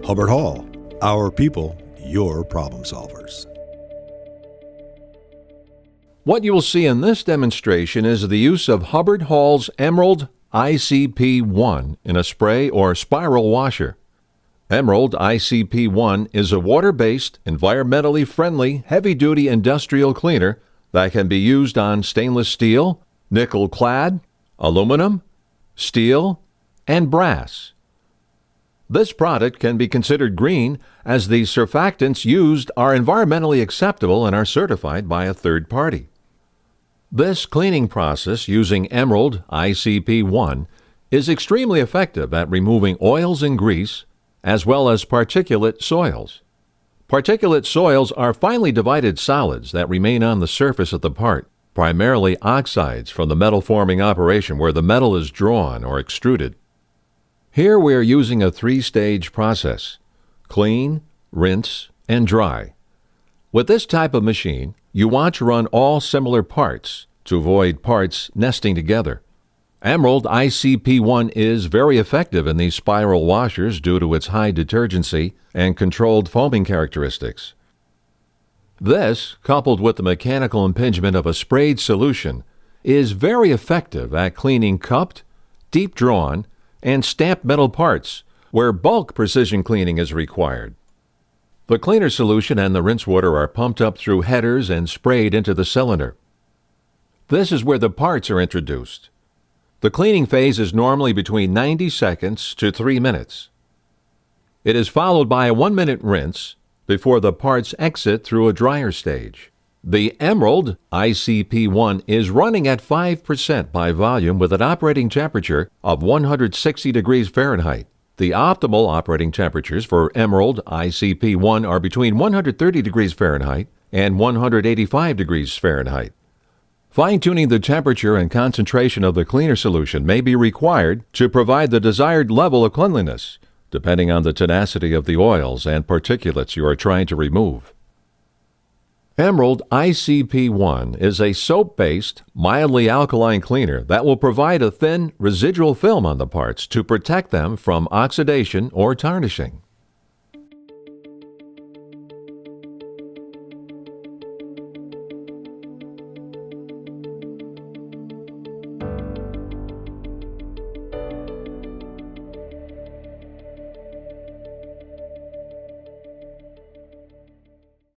Hubbard Hall. Our people, your problem solvers. What you will see in this demonstration is the use of Hubbard Hall's Emerald ICP-1 in a spray or spiral washer. Emerald ICP-1 is a water-based, environmentally friendly, heavy-duty industrial cleaner that can be used on stainless steel, nickel-clad, aluminum, steel, and brass. This product can be considered green as the surfactants used are environmentally acceptable and are certified by a third party. This cleaning process using Emerald ICP-1 is extremely effective at removing oils and grease, as well as particulate soils. Particulate soils are finely divided solids that remain on the surface of the part, primarily oxides from the metal-forming operation where the metal is drawn or extruded. Here we are using a three-stage process: clean, rinse, and dry. With this type of machine, you want to run all similar parts to avoid parts nesting together. Emerald ICP-1 is very effective in these spiral washers due to its high detergency and controlled foaming characteristics. This, coupled with the mechanical impingement of a sprayed solution, is very effective at cleaning cupped, deep-drawn, and stamped metal parts where bulk precision cleaning is required. The cleaner solution and the rinse water are pumped up through headers and sprayed into the cylinder. This is where the parts are introduced. The cleaning phase is normally between 90 seconds to 3 minutes. It is followed by a 1-minute rinse before the parts exit through a dryer stage. The Emerald ICP-1 is running at 5% by volume with an operating temperature of 160 degrees Fahrenheit. The optimal operating temperatures for Emerald ICP-1 are between 130 degrees Fahrenheit and 185 degrees Fahrenheit. Fine-tuning the temperature and concentration of the cleaner solution may be required to provide the desired level of cleanliness, depending on the tenacity of the oils and particulates you are trying to remove. Emerald ICP-1 is a soap-based, mildly alkaline cleaner that will provide a thin, residual film on the parts to protect them from oxidation or tarnishing.